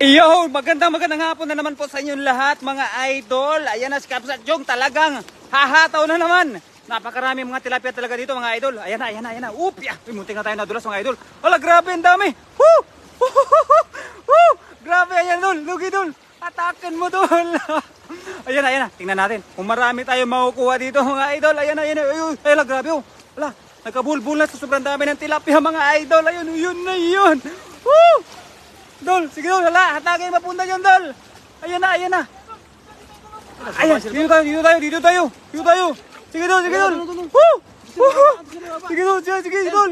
Yo, magandang hapon na naman po sa inyong lahat mga idol. Ayan na si Kapsat Jong, talagang hahataw na naman. Napakarami mga tilapia talaga dito mga idol. Ayan na. Upya, muntik na tayo nadulas mga idol. Wala, grabe ang dami. Woo! Grabe, ayan dol, lugi dol. Atakan mo dol. Ayan na. Tingnan natin kung marami tayo makukuha dito mga idol. Ayan na. Ayun, grabe oh. Wala, nagkabulbul na sa sobrang dami ng tilapia mga idol. Ayun, yun na yun. Woo! Dol, sige dol, hala, hatagin mapunta yun dol. Ayan na. Ayan, dito tayo. Sige dol. Woo! Sige dol.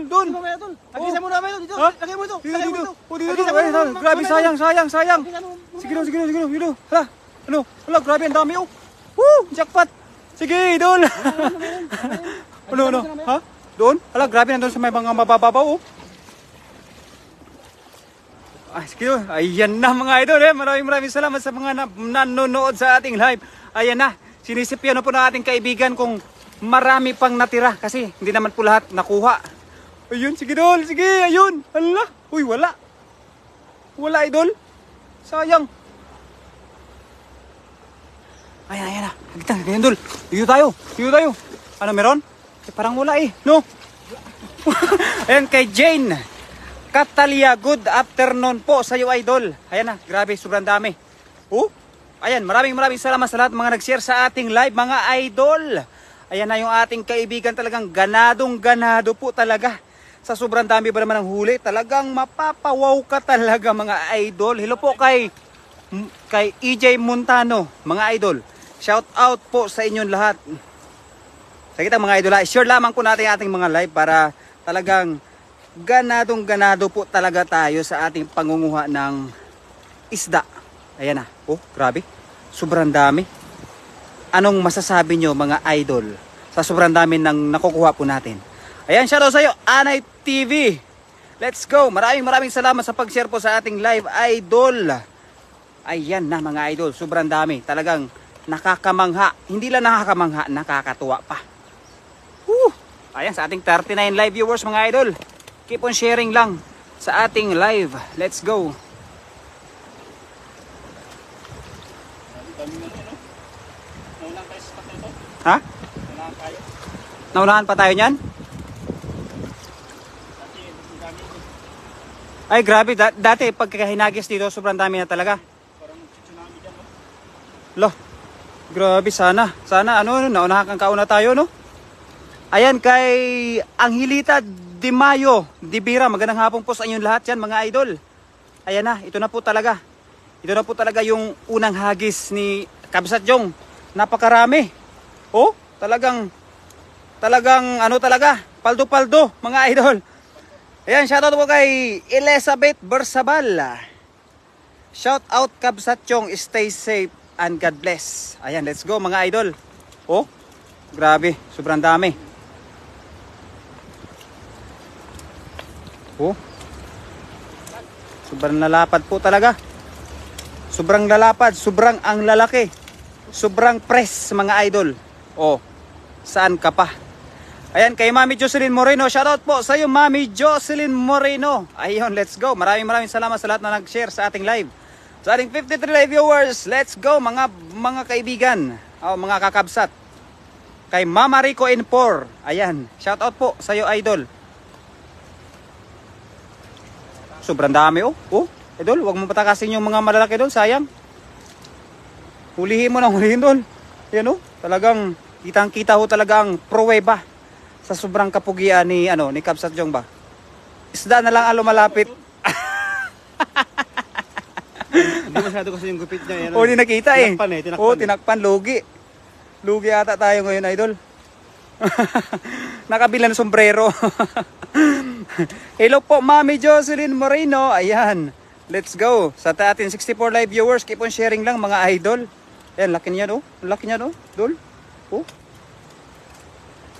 Lagi mo na ba dito? Ha? Lagi mo ito. Dito. Ay, dol, grabe, sayang. Sige dol. Hala, grabe, ang dami oh. Woo! Jackpot. Sige dol. Ano? Ha? Doon? Hala, grabe, nandun sa may mga mabababaw oh. Sige, ayan na mga idol Maraming salamat sa mga nanonood sa ating live. Ayan na, sinisipyan na po ng ating kaibigan kung marami pang natira kasi hindi naman po lahat nakuha. Ayun, sige dol, sige, ayun. Hala, uy, wala idol, sayang. Ayan na, ganyan dol. Dito tayo. Ano meron? Parang wala no. Ayan, kay Jane Catalia, good afternoon po sa iyo idol. Ayan na, grabe, sobrang dami. Ayan, maraming salamat sa lahat mga nag-share sa ating live mga idol. Ayan na yung ating kaibigan, talagang ganado po talaga. Sa sobrang dami ba naman ng huli, talagang mapapawaw ka talaga mga idol. Hello po kay EJ Montano mga idol. Shout out po sa inyong lahat. Sa kita mga idol, share lamang po natin ating mga live para talagang ganado po talaga tayo sa ating pangunguha ng isda. Ayan na. Grabe. Sobrang dami. Anong masasabi nyo mga idol sa sobrang dami ng nakukuha po natin? Ayan, shoutout sa iyo, Anay TV. Let's go. Maraming salamat sa pag-share po sa ating live idol. Ayan na mga idol. Sobrang dami. Talagang nakakamangha. Hindi lang nakakamangha, nakakatuwa pa. Ayan, sa ating 39 live viewers mga idol. Keep on sharing lang sa ating live. Let's go. Ha? Naunahan pa tayo niyan? Ay, grabe. Dati pagkahinagis dito, sobrang dami na talaga. Lo, grabe. Sana naunahan kang kauna tayo, no? Ayan, kay Angelita Di Mayo, Di Bira, magandang hapon po sa inyong lahat yan mga idol. Ayan na, ito na po talaga. Ito na po talaga yung unang hagis ni Kapsat Jong. Napakarami. Talagang paldo-paldo mga idol. Ayan, shoutout po kay Elizabeth Bersabal. Shout out Kapsat Jong, stay safe and God bless. Ayan, let's go mga idol. Grabe, sobrang dami. Sobrang lalapad po talaga. Sobrang lalapad, sobrang ang lalaki. Sobrang press mga idol. Saan ka pa? Ayan, kay Mami Jocelyn Moreno. Shoutout po sa iyo Mami Jocelyn Moreno. Ayun, let's go. Maraming salamat sa lahat na nag-share sa ating live. Sa ating 53 live viewers, let's go mga kaibigan. Mga kakabsat. Kay Mama Rico N4. Ayan, shoutout po sa iyo idol. Sobrang dami idol, wag mo patakasin yung mga malalaki doon, sayang. Hulihin mo doon. Yan talagang kitang-kita talaga ang pruweba sa sobrang kapugian ni Kapsat Jong ba. Isda na lang ang lumalapit. Hindi masyado kasi yung gupit niya. Hindi nakita Tinakpan tinakpan, lugi ata tayo ngayon idol. Nakabila ng sombrero. Hello po Mami Jocelyn Moreno. Ayan, let's go. Sa ating 64 live viewers, keep on sharing lang mga idol. Ayan, laki niya dol.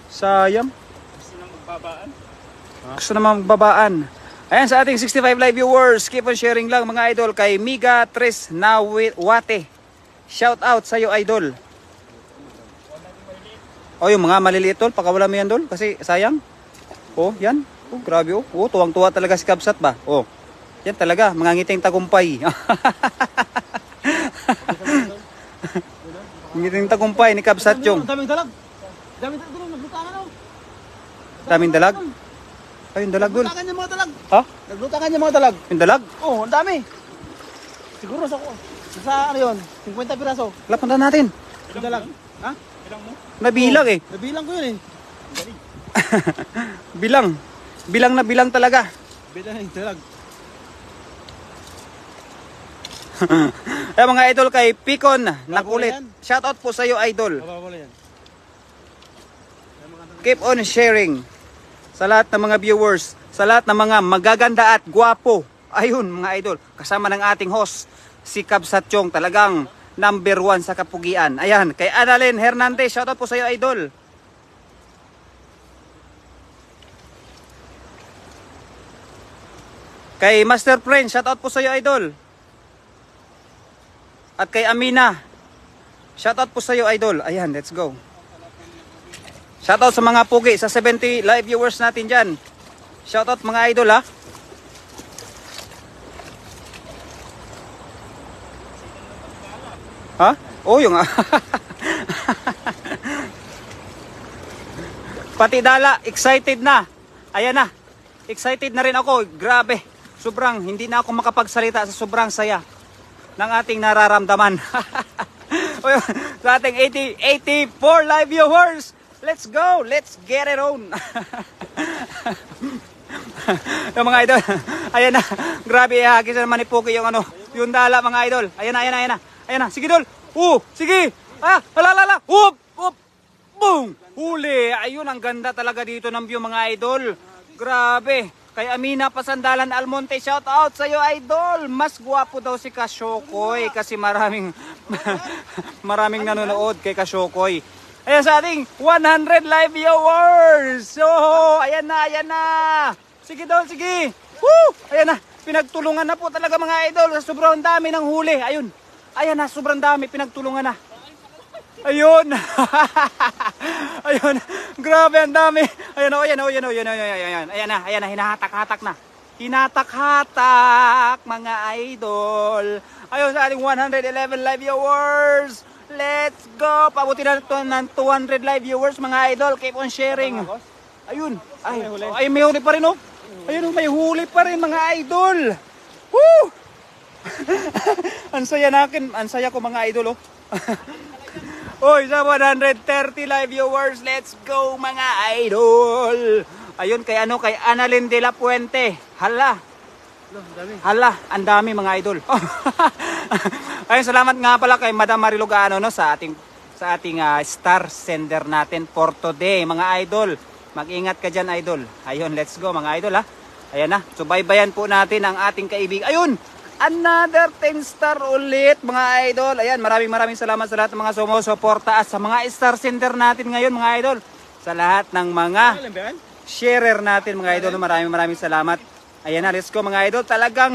Sayang. Gusto naman magbabaan. Ayan, sa ating 65 live viewers, keep on sharing lang mga idol. Kay Miga Tres Nawate, shout out sa iyo idol. Yung mga maliliit tol, pakawala mo yan dol kasi sayang. Yan. Grabe. Tuwang-tuwa talaga si Kapsat ba. Yan talaga, mga ngiting tagumpay. Ngiting tagumpay ni Kabsatyong. Daming dalag. Daming dalag doon, naglutangan oh. Daming dalag. Ay, yung dalag dul. Naglutangan yung mga dalag. Ha? Naglutangan yung mga dalag. Yung dalag? Oh, ang dami. Siguro sa ano yun, 50 piraso. Lapunta natin. Yung dalag. Ha? Nabilang eh. Nabilang ko yun eh. Bilang. Bilang na bilang talaga. Bilang yung dalag. Ay mga idol kay Picon, nakulit. yan. Shoutout po sa iyo idol. Mababala yan. Keep on sharing. Sa lahat ng mga viewers, sa lahat ng mga magaganda at gwapo. Ayun mga idol, kasama ng ating host, si Kabsatyong, talagang number 1 sa kapugian. Ayan, kay Annalyn Hernandez, shoutout po sa iyo idol. Kay Master Friend, shoutout po sa iyo idol. At kay Amina, shoutout po sa iyo idol. Ayan, let's go. Shoutout sa mga pugi, sa 70 live viewers natin dyan. Shoutout mga idol ha. Ha? Oh, yung Pati Dala, excited na. Ayan na. Excited na rin ako. Grabe. Sobrang, hindi na ako makapagsalita sa sobrang saya ng ating nararamdaman. Sa ating 84 live viewers. Let's go! Let's get it on! Yung mga idol, ayan na. Grabe, ihagis na naman ni Puki yung ano, yung dala mga idol. Ayan na, ayan na, ayan na. Ayan na, sige dol. Sige. Hala. Boom! Huli. Ayun, ang ganda talaga dito ng view mga idol. Grabe. Kay Amina Pasandalan Almonte, shout out sa iyo idol. Mas gwapo daw si Kasyokoy kasi maraming nanonood kay Kasyokoy. Ayan sa ating 100 live viewers. So, ayan na. Sige dol, sige. Woo! Ayan na. Pinagtulungan na po talaga mga idol. Sa sobrang dami ng huli. Ayun. Ayan na, sobrang dami. Pinagtulungan na. Ayun. Ayun. Grabe, ang dami. Ayan. Ayan na, hinahatak-hatak na. Hinatak-hatak, mga idol. Ayun sa ating 111 live viewers. Let's go! Pabuti na ito ng 200 live viewers, mga idol. Keep on sharing. Ayun. Ay, may huli pa rin, oh. Ayun, may huli pa rin, mga idol. Woo! Ang saya ko, mga idol, oh. Oy, sa 130 live viewers, let's go mga idol. Ayun, kay Annalyn de la Puente. Hala, ang dami mga idol. Ayun, salamat nga pala kay Madam Marilu Gaano, no, sa ating star sender natin for today mga idol. Mag-ingat ka dyan idol. Ayun, let's go mga idol ha. Ayan na, subaybayan po natin ang ating kaibig. Ayun! Another 10 star ulit mga idol. Ayan, maraming salamat sa lahat ng mga sumusuporta at sa mga star sender natin ngayon mga idol. Sa lahat ng mga sharer natin mga idol. Maraming salamat. Ayan na, let's go mga idol. Talagang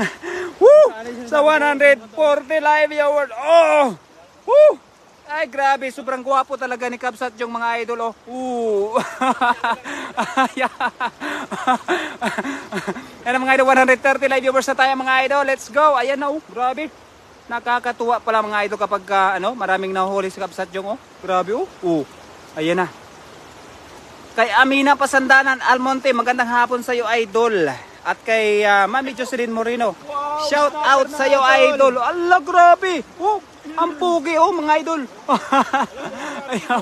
woo! Sa 140 live viewers. Oh! Woo! Ay, grabe. Sobrang gwapo talaga ni Kabsat yung mga idol. Oh. Ayan mga idol, 130 live viewers na tayo mga idol. Let's go. Ayan na, oh. Grabe. Nakakatuwa pala mga idol kapag maraming nahuli si Kabsat yung. Oh. Grabe, oh. Ayan na. Kay Amina Pasandanan Almonte, magandang hapon sa iyo idol. At kay Mami Jocelyn Moreno, wow, shout out sa iyo idol. Allah, grabe. Oh, ang pugi mga idol. Ayaw.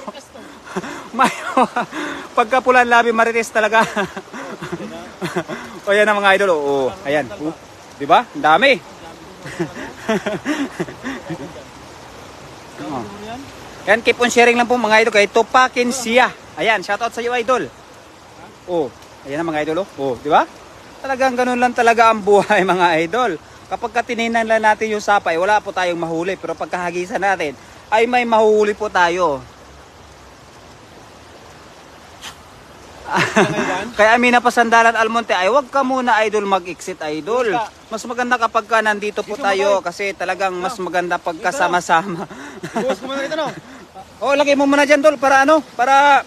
Pagkapulan labi marites talaga. O yan ang mga idol. Ayan. Di ba? Ang dami. Yan, keep on sharing lang po mga idol kay Tupakin siya. Ayan, shout out sa iyo idol. Ayan ang mga idol. Di ba? Talagang ganun lang talaga ang buhay mga idol. Kapag tininan lang natin yung sapay, wala po tayong mahuli. Pero pagkahagisan natin, ay may mahuhuli po tayo. Kaya Amina Pasandalan Almonte, ay wag ka muna idol mag-exit idol. Mas maganda kapag nandito po tayo kasi talagang mas maganda pagkasama-sama. Bukas ko muna ito, no? Lagay mo muna dyan tol para para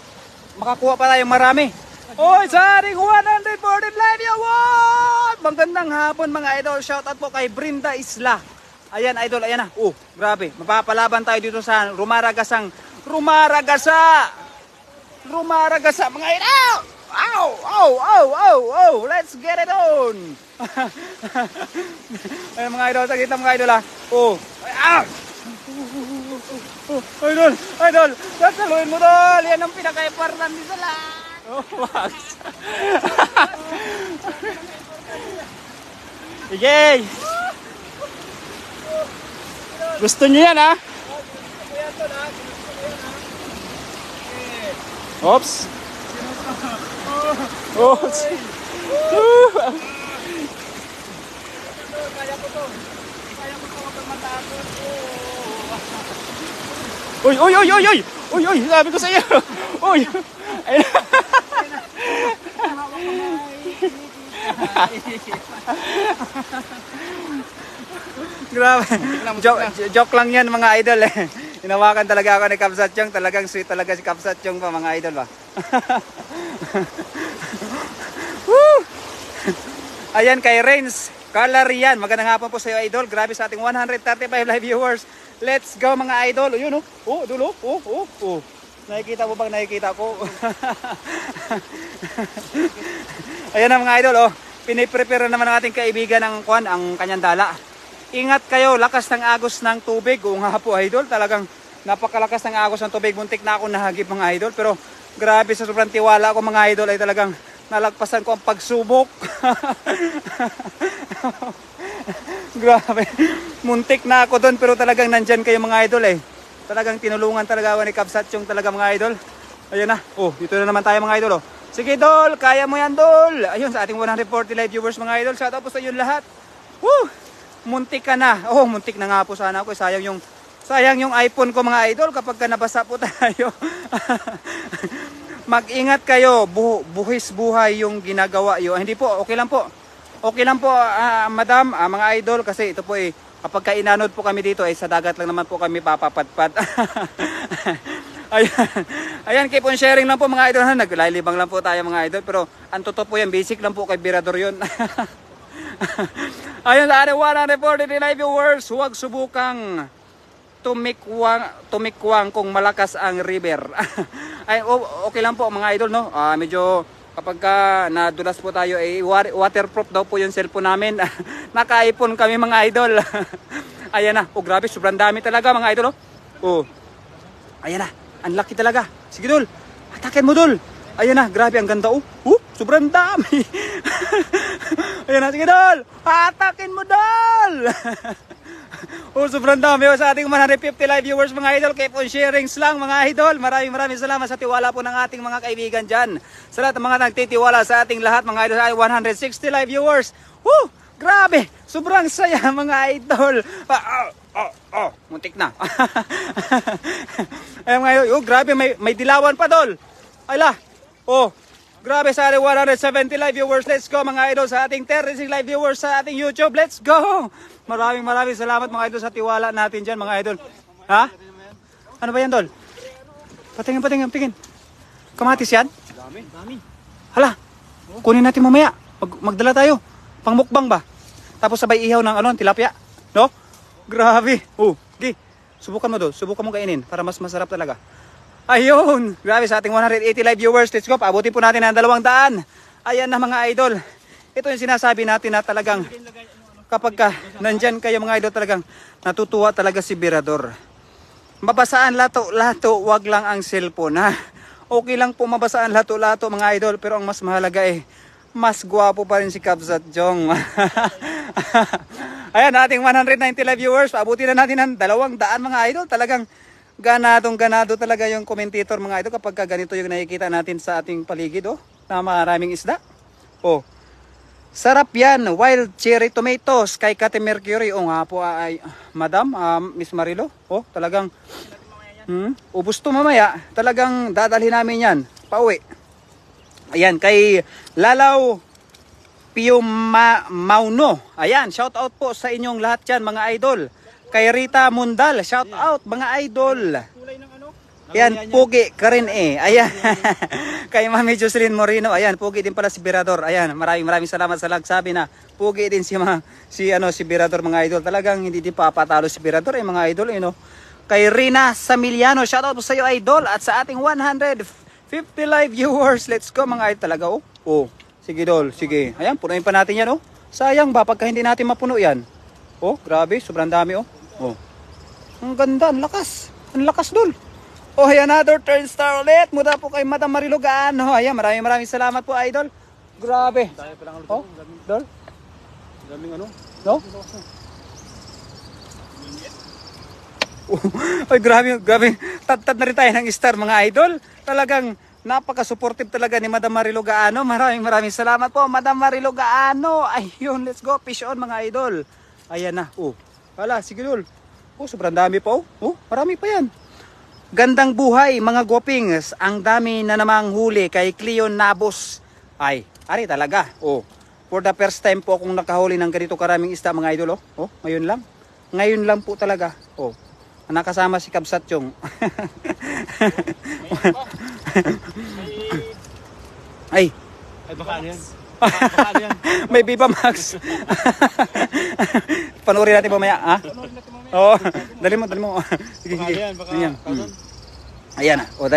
makakuha pa tayong marami. Oy, sa ating 140 live award! Magandang hapon mga idol. Shoutout po kay Brinda Isla. Ayan idol, ayan na. Oh, grabe. Mapapalaban tayo dito sa Rumaragasang Rumaragasa mga idol! Ow! Ow! Ow! Ow! Ow! Let's get it on! Ayan mga idol, sa kita mga idol ha. Oh! Ah! Oh, idol! Idol! Sasaluhin mo dol! Yan ang pinaka-importante sa lahat! Oh, wag! Sige! Gusto niyo yan ha? Oops! Oops! Kaya ko to kapag matakot. Uy! Uy! Uy! Uy! Uy! Uy! Uy! Sabi ko sa iyo! Uy! Ayun! Grabe. Joke lang yan mga idol eh. Hinawakan talaga ako ni Kapsatyong. Talagang sweet talaga si Kapsatyong pa mga idol ba. Woo! Ayan kay Rains Calarian. Magandang hapon po sa iyo idol. Grabe sa ating 135 live viewers. Let's go mga idol. Yun oh. Oh, dulo. Oh, oh, oh. Nakikita mo bang nakikita ko? Ayan na mga idol oh. Piniprepare naman ng ating kaibigan ang kanyang dala. Ingat kayo, lakas ng agos ng tubig. Oo nga po idol, talagang napakalakas ng agos ng tubig. Muntik na ako nahagip mga idol. Pero grabe sa sobrang tiwala ko mga idol ay talagang nalagpasan ko ang pagsubok. Grabe. Muntik na ako doon pero talagang nandyan kayo mga idol eh. Talagang tinulungan talaga ako ni Kapsatyong talaga mga idol. Ayun na. Oh, dito na naman tayo mga idol oh. Sige Dol, kaya mo yan Dol. Ayun sa ating 140 live viewers mga idol. Shoutout po sa inyo lahat. Woo! Muntik ka na. Oh, muntik na nga po sana ako. Sayang yung iPhone ko mga idol kapag ka nabasa po tayo. Mag-ingat kayo. Buhis buhay yung ginagawa yo. Hindi po, okay lang po. Okay lang po, madam, mga idol kasi ito po eh kapag ka inanod po kami dito ay sa dagat lang naman po kami papapadpad. Ayan, keep on sharing lang po mga idol ha. Naglalibang lang po tayo mga idol pero ang totoo po yan, basic lang po kay Birador yun. Ayun sa ating 140 live viewers, huwag subukang tumikwang kung malakas ang river. Ay, okay lang po mga idol no. Medyo kapag ka nadulas po tayo ay waterproof daw po yung cellphone namin. Naka-iPhone kami mga idol. Ayan na. Oh grabe, sobrang dami talaga mga idol oh. Ayan na. Ang laki talaga. Sige Dol. Atakin mo Dol. Ayan na. Grabe ang ganda oh. Sobrang dami. Ayan na. Sige Dol. Atakin mo Dol. Sobrang dami sa ating 150 live viewers mga idol. Keep on sharing lang mga idol. Maraming salamat sa tiwala po ng ating mga kaibigan dyan. Sa lahat ng mga nagtitiwala sa ating lahat mga idol. Sa 160 live viewers. Grabe. Sobrang saya mga idol. Muntik na. Ayan mga idol. Grabe. May dilawan pa Dol. Ayla. Grabe sa ating 170 live viewers. Let's go mga idol sa ating 36 live viewers sa ating YouTube. Let's go. Maraming salamat mga idol sa tiwala natin dyan mga idol. Ha? Ano ba yan Dol? Patingin. Kamatis yan? Dami. Hala. Kunin natin mamaya. Magdala tayo. Pangmukbang ba? Tapos sabay ihaw ng tilapia. No? Grabe. Okay. Subukan mo Dol. Subukan mo kainin para mas masarap talaga. Ayun, grabe sa ating 180 live viewers. Let's go, paabutin po natin ang 200. Ayan na mga idol. Ito yung sinasabi natin na talagang kapag ka nandyan kayo mga idol talagang natutuwa talaga si Birador. Mabasaan lato, wag lang ang cellphone ha. Okay lang po mabasaan lato mga idol pero ang mas mahalaga mas gwapo pa rin si Kapsatyong. Ayan, ating 190 live viewers. Paabutin na natin ang 200 mga idol. Talagang ganado talaga yung commentator mga idol kapag ganito yung nakikita natin sa ating paligid na maraming isda. Sarap yan, wild cherry tomatoes kay Kate Mercury. Nga po ay Madam, Miss Marilo. Talagang ubos to mamaya. Talagang dadalhin namin yan pauwi. Ayan, kay Lalaw Mauno. Ayan, shout out po sa inyong lahat yan mga idol. Kay Rita Mundal, shout out mga idol. Kulay ng Ayan, pugi ka rin eh. Ayan. Kay Mami Jocelyn Moreno. Ayan, pugi din pala si Birador. Ayan, maraming salamat sa nagsabi na pugi din si Birador mga idol. Talagang hindi din papatalo si Birador eh mga idol eh no. Kay Rina Samiliano, shoutout po sa iyo idol at sa ating 150 live viewers. Let's go mga idol talaga oh. Oh, sige dol, sige. Ayan, punuin pa natin yan oh. Sayang ba pagka hindi natin mapuno yan. Oh, grabe, sobrang dami oh. Oh. Ang ganda, ang lakas. Ang lakas dol. Oh, another turn star ulit. Mula po kay Madam Marilugaan. Oh, ayan, maraming salamat po, idol. Grabe. Oh, dol. Daming ano? No? Ay, grabe. Tad na rin tayo ng star, mga idol. Talagang napaka-supportive talaga ni Madam Marilugaano. Maraming salamat po, Madam Marilugaano. Ayun, let's go. Fish on, mga idol. Ayan na. Oh, wala, sige dol. Oh, sobrang dami pa oh. Oh, marami pa yan. Gandang buhay mga gopings. Ang dami na namang huli kay Cleon Nabos. Ay, ari talaga. Oh, for the first time po akong nakahuli ng ganito karaming isda mga idol. Oh, oh ngayon lang. Ngayon lang po talaga. Oh, nakasama si Kabsat Chong. Ay, baka ano yan? Baka ano yan? may Viva Max. Panoorin natin mamaya, ha? Oo, dali mo. Sige. Ayan. Ayan na. O,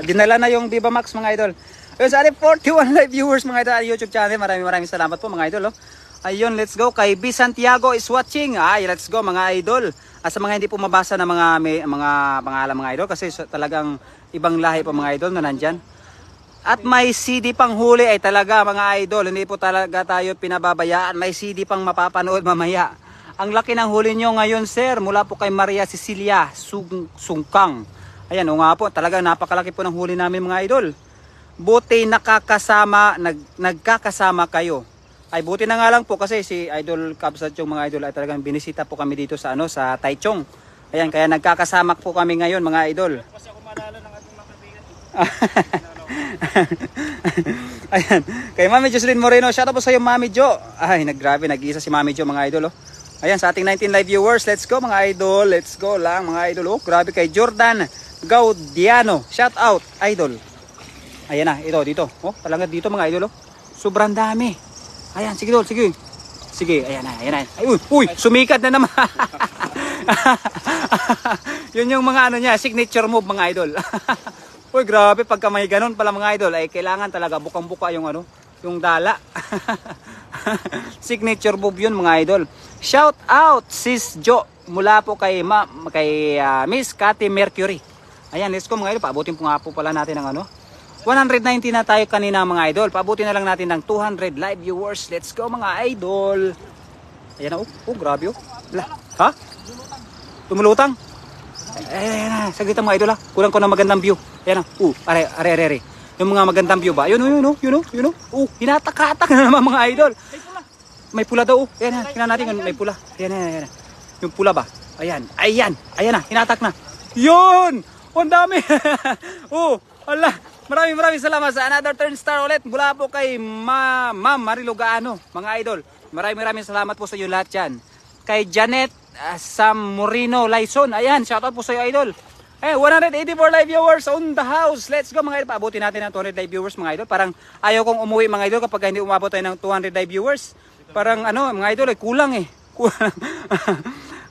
dinala na yung Viva Max mga idol. Ayun, sa ating 41 live viewers mga idol, YouTube channel. Maraming salamat po mga idol. Oh. Ayun, let's go. Kay B. Santiago is watching. Ay, let's go mga idol. Sa mga hindi po mabasa na mga pangalan mga idol kasi talagang ibang lahi po mga idol na nandyan. At may CD pang huli ay talaga mga idol. Hindi po talaga tayo pinababayaan. May CD pang mapapanood mamaya. Ang laki ng huli nyo ngayon sir. Mula po kay Maria Cecilia Sungkang. Ayan o nga po. Talagang napakalaki po ng huli namin mga idol. Buti nagkakasama kayo. Ay buti na nga lang po kasi si Idol Kabsat yung mga idol ay talagang binisita po kami dito sa sa Taichung. Ayan kaya nagkakasama po kami ngayon mga idol. Kasi ako maalala ng ating mga kaibigan. Ayan, kay Mami Jocelyn Moreno, shout out po sa iyo Mami Jo. Ay, nag-isa si Mami Jo mga idol oh. Ayan, sa ating 19 live viewers, let's go mga idol. Let's go lang mga idol oh. Grabe kay Jordan Gaudiano. Shout out idol. Ayan na, dito. Oh, talaga dito mga idol oh. Sobrang dami. Ayan, sige dol, sige. Sige, ayan na. Ay, uy, sumikat na naman. Yun yung mga niya, signature move mga idol. Uy, grabe pagka may ganun pala mga idol ay kailangan talaga bukang-buka yung yung dala. Signature move yun mga idol. Shout out sis Jo mula po kay Miss Cathy Mercury. Ayan, let's go mga idol. Paabutin po nga po pala natin ng 190 na tayo kanina mga idol. Paabutin na lang natin ng 200 live viewers. Let's go mga idol. Ayan na oh, grabe oh. Ha? Tumulutang? Ayan na, saglitan mga idol ha. Kulang ko ng magandang view. Ayan na, are. Yung mga magandang view ba? Yun oh. Hinatak-hatak na naman mga idol. May pula daw oh. Ayan na, tingnan natin may pula. Ayan. Yung pula ba? Ayan na, hinatak na. Yun! Ang dami! Oh, ala. Maraming salamat sa another turn star ulit. Mula po kay Ma'am Marilugaano, mga idol. Maraming salamat po sa iyo lahat yan. Kay Janet Sam Moreno Laison. Ayan, shoutout po sa iyo idol. 184 live viewers on the house. Let's go mga idol. Paabutin natin ng 200 live viewers mga idol. Parang ayaw kong umuwi mga idol kapag hindi umabot tayo ng 200 live viewers. Parang mga idol ay kulang eh.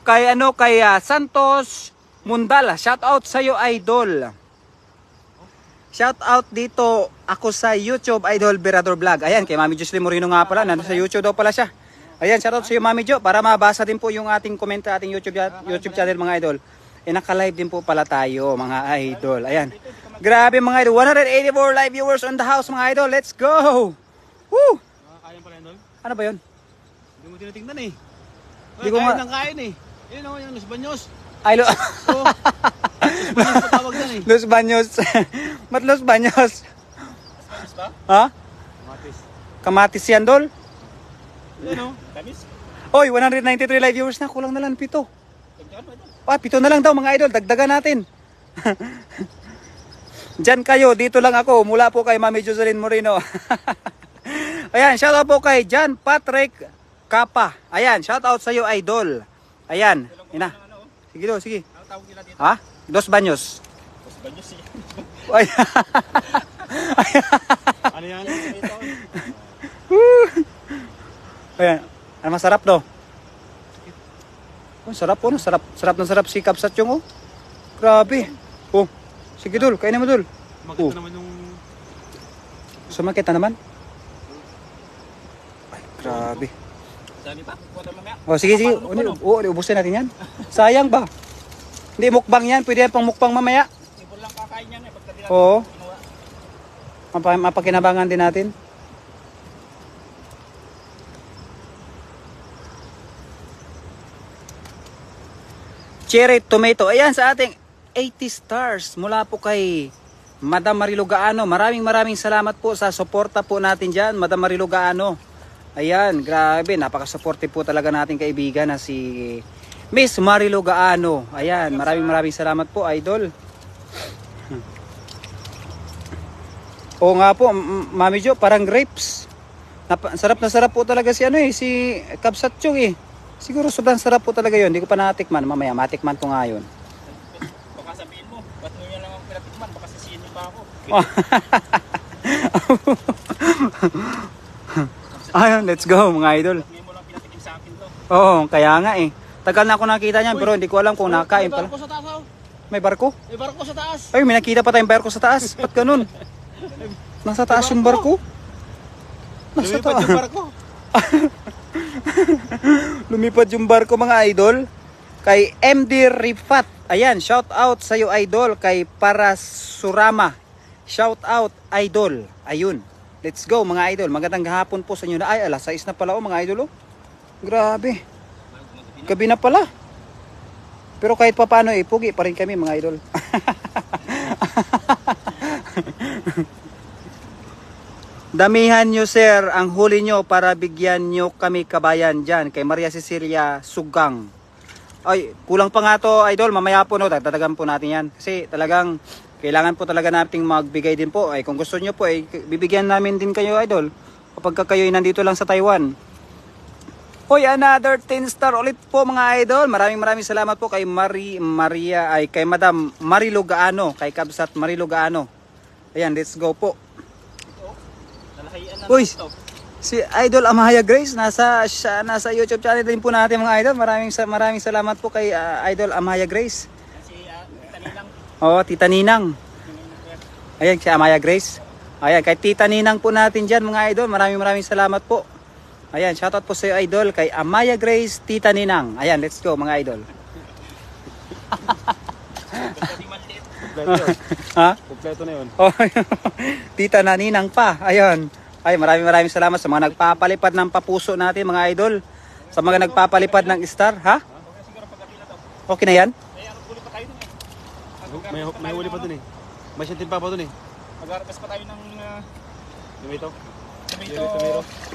Kay Santos Mundala. Shoutout sa iyo idol. Shout out dito ako sa YouTube Idol Birador Vlog. Ayan, kay Mami Jocelyn Moreno nga pala. Nandun sa YouTube daw pala siya. Ayan, shout out sa iyo Mami Jo. Para mabasa din po yung ating comment sa ating YouTube channel mga idol. Naka-live din po pala tayo mga idol. Ayan. Grabe mga idol. 184 live viewers on the house mga idol. Let's go! Woo! Kaya pala yun, Ano ba yun? Hindi mo tinitingnan eh. Hindi ko nga. Kain eh. Yun o, yung Los Baños. Ay, Los Baños patawag yan eh. Los Baños. Mat Los Baños. Kamatis ba? Ha? Kamatis. Kamatis yan, Dol? Yun o, kamis. Oy, 193 live viewers na. Kulang na lang 7. 7 na lang daw mga idol. Dagdagan natin. Diyan kayo. Dito lang ako. Mula po kay Mami Jocelyn Moreno. Ayan, shout out po kay John Patrick Kapa. Ayan, shout out sa iyo idol. Ayan. Ina. Sige do, sige. Ha? Los Baños. Tapos banyos eh. Ay. Ano yan? Ito. Ayan. Ano masarap to? Oh, sarap po, no? Sarap, sarap na sarap si Kabsat yung, oh. Grabe. Oh. Sige, Dol. Kainin mo, Dol. Makita Oh. naman yung... Sumakit na naman. Ay, grabe. Dami pa? Kuha mamaya. Oh, sige, sige. Ubusin natin yan. Sayang ba? Hindi, mukbang yan. Pwede yan pang mukbang mamaya. Sipol lang kakain yan eh. Pagka natin Oo. kinuha. Mapakinabangan din natin. Cherry tomato. Ayan sa ating 80 stars mula po kay Madam Marilo Gaano. Maraming salamat po sa suporta po natin dyan, Madam Marilo Gaano. Ayan, grabe, napaka-supportive po talaga nating kaibigan na si Miss Marilo Gaano. Ayan, maraming salamat po, idol. Oo nga po, Mami Jo, parang grapes. Sarap na sarap po talaga si si Kabsat Chong eh. Siguro sobrang sarap po talaga yun. Hindi ko pa natikman. Mamaya, matikman ko nga yun. Baka sabihin mo, ba't mo yan lang ang pinatikman? Baka sisihin mo pa ako. Ayun, let's go mga idol. Ba't mo lang pinatikim sa akin to? Oo, kaya nga eh. Tagal na ako nakita niyan pero hindi ko alam kung nakain pala. May barko sa taas oh. May barko? May barko sa taas. Ay, may nakita pa tayong barko sa taas. Ba't ganun? Nasa taas yung barko? Nasa Lumipad taas. yung barko. Lumipad yung barko mga idol. Kay MD Rifat. Ayan, shout out sa iyo idol. Kay Parasurama. Shout out idol. Ayun. Let's go mga idol. Magandang hapon po sa inyo na. Ay, alas 6 na pala mga idol. Oh. Grabe. Gabi na pala. Pero kahit pa paano pugi pa rin kami mga idol. Damihan nyo sir ang huli nyo para bigyan nyo kami kabayan dyan kay Maria Cecilia Sugang. Ay, kulang pa nga to idol, mamaya po no, tatagan po natin yan. Kasi talagang kailangan po talaga nating magbigay din po. Ay, kung gusto nyo po, bibigyan namin din kayo idol kapag kayo nandito lang sa Taiwan. Hoy, another 10 star ulit po mga idol. Maraming salamat po kay kay Madam Marilo Gaano, kay Kabsat Marilo Gaano. Ayan, let's go po. Uy, si Idol Amaya Grace nasa YouTube channel din po natin mga idol. Maraming salamat po kay Idol Amaya Grace. Si Tita Ninang. Oo, Tita Ninang. Ayan si Amaya Grace. Ayan kay Tita Ninang po natin diyan mga idol. Maraming salamat po. Ayan, shoutout po sa iyo idol kay Amaya Grace, Tita Ninang. Ayan, let's go mga idol. Ha? Kompleto na yun. Oh, Tita na Ninang pa. Ayun. Ay, maraming salamat sa mga nagpapalipad ng papuso natin mga idol. Sa mga nagpapalipad ng star, ha? Okay na yan? May huli pa dun eh. May sintin pa dun eh. Mag-harvest pa tayo ng tomato.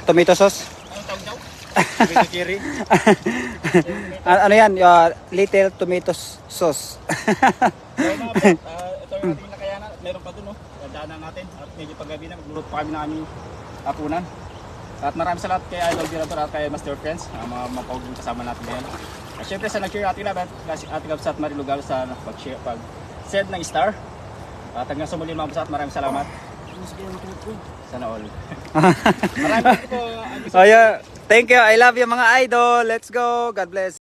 Tomato sauce? Anong tawag daw? Tomato cherry. Ano yan? Little tomato sauce. So mga bro, ito yung ating nakayanan. Meron pa dun no. Daanan natin. At medyo paggabi na. Maglulot pa kami ng aming hapunan. At maraming salamat kay Idol Director at kay Master Friends. Mga mapagod kasama natin ngayon. At syempre sa nag-share ating laban. Kasi ating Kabsat Marilo Gaano sa pag-send ng star. At hanggang sa muli mga Kabsat, maraming salamat. Sana all. Maraming po. Oh, yeah. Thank you. I love you mga idol. Let's go. God bless.